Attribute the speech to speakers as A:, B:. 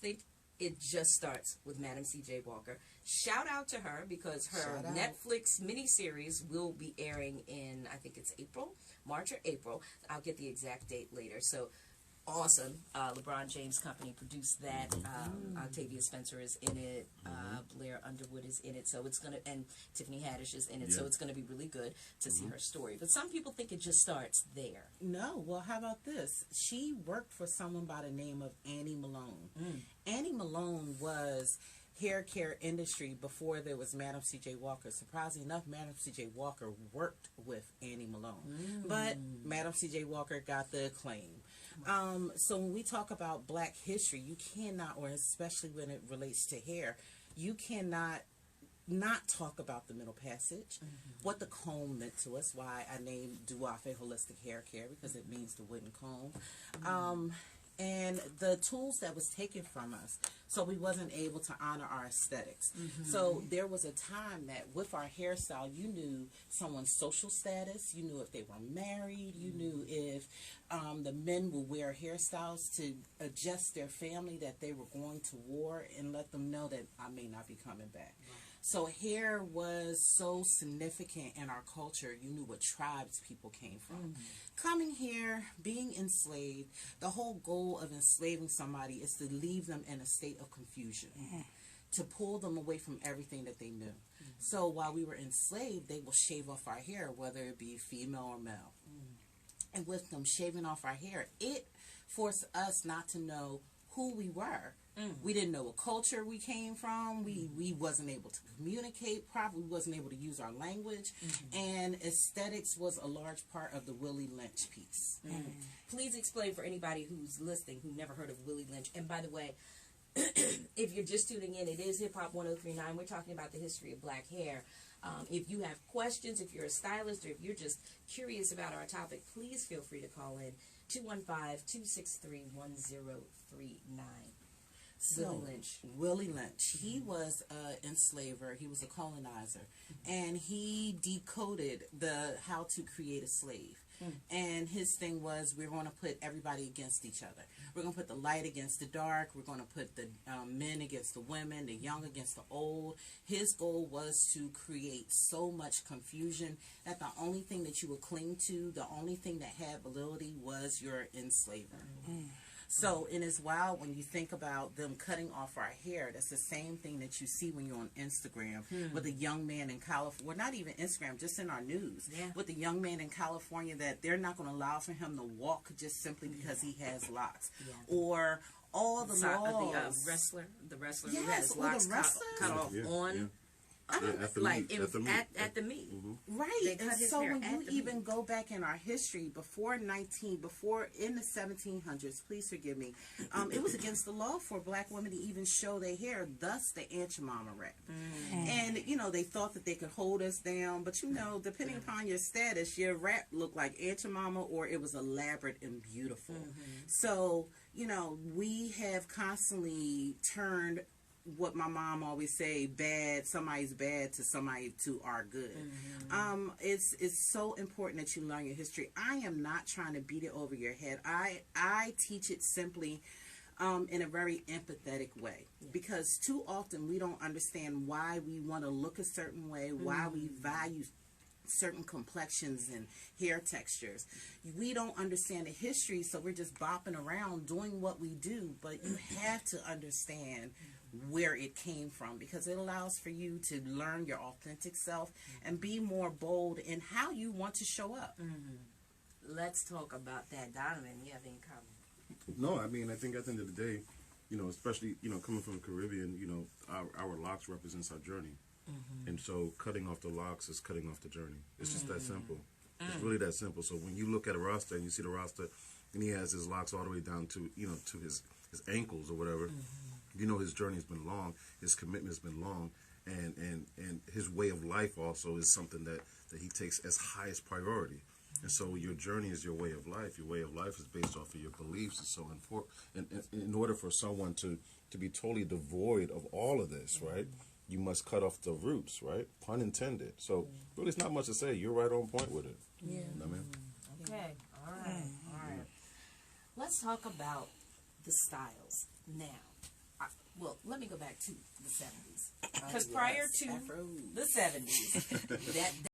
A: think it just starts with Madam C.J. Walker. Shout out to her because her Netflix miniseries will be airing in, I think it's March or April. I'll get the exact date later. So awesome. LeBron James Company produced that. Octavia Spencer is in it. Blair Underwood is in it. So it's going to, and Tiffany Haddish is in it. So it's going to be really good to see her story. But some people think it just starts there.
B: No. Well, how about this? She worked for someone by the name of Annie Malone. Annie Malone was hair care industry before there was Madam C.J. Walker. Surprisingly enough, Madam C.J. Walker worked with Annie Malone. But Madam C.J. Walker got the acclaim. So when we talk about Black history, you cannot, or especially when it relates to hair, you cannot not talk about the Middle Passage, what the comb meant to us, why I named Duafe Holistic Hair Care, because it means the wooden comb. And the tools that was taken from us, so we wasn't able to honor our aesthetics. So there was a time that with our hairstyle, you knew someone's social status, you knew if they were married, you knew if the men would wear hairstyles to adjust their family, that they were going to war, and let them know that I may not be coming back. So hair was so significant in our culture. You knew what tribes people came from. Coming here, being enslaved, the whole goal of enslaving somebody is to leave them in a state of confusion, to pull them away from everything that they knew. So while we were enslaved, they will shave off our hair, whether it be female or male. And with them shaving off our hair, it forced us not to know who we were. We didn't know what culture we came from. We wasn't able to communicate properly. We wasn't able to use our language. And aesthetics was a large part of the Willie Lynch piece.
A: Please explain for anybody who's listening who never heard of Willie Lynch. And by the way, if you're just tuning in, it is Hip Hop 1039. We're talking about the history of Black hair. If you have questions, if you're a stylist, or if you're just curious about our topic, please feel free to call in 215-263-1039.
B: Willie Lynch. He was an enslaver. He was a colonizer, and he decoded how to create a slave. And his thing was, we're going to put everybody against each other. We're going to put the light against the dark. We're going to put the men against the women, the young against the old. His goal was to create so much confusion that the only thing that you would cling to, the only thing that had validity, was your enslaver. So, and it's wild when you think about them cutting off our hair. That's the same thing that you see when you're on Instagram with a young man in California. Well, not even Instagram, just in our news. With a young man in California that they're not going to allow for him to walk just simply because he has locks. Or all the laws.
A: The wrestler who had his locks cut off on...
C: at the meet.
B: Right. And so when you even go back in our history, before in the 1700s, please forgive me, it was against the law for Black women to even show their hair, thus the Aunt Your Mama rap. And, they thought that they could hold us down, but, depending upon your status, your rap looked like Aunt Your Mama, or it was elaborate and beautiful. So, we have constantly turned what my mom always say, somebody's bad to somebody to our good. It's so important that you learn your history. I am not trying to beat it over your head. I teach it simply in a very empathetic way, because too often we don't understand why we want to look a certain way, why we value certain complexions and hair textures. We don't understand the history, so we're just bopping around doing what we do, but you have to understand where it came from, because it allows for you to learn your authentic self and be more bold in how you want to show up.
A: Let's talk about that. Donovan, you have any comment?
C: No, I mean, I think at the end of the day, especially, coming from the Caribbean, our locks represents our journey. And so cutting off the locks is cutting off the journey. It's just that simple. It's really that simple. So when you look at a Rasta and you see the Rasta and he has his locks all the way down to, to his ankles or whatever, his journey's been long, his commitment's been long, and his way of life also is something that he takes as highest priority. And so your journey is your way of life. Your way of life is based off of your beliefs. It's so important. And in order for someone to be totally devoid of all of this, right, you must cut off the roots, right? Pun intended. So really, it's not much to say. You're right on point with it.
A: Yeah.
C: You know what I mean?
A: Okay. All right. Let's talk about the styles now. let me go back to the 70s. Because prior to
B: Afro.
A: the 70s, that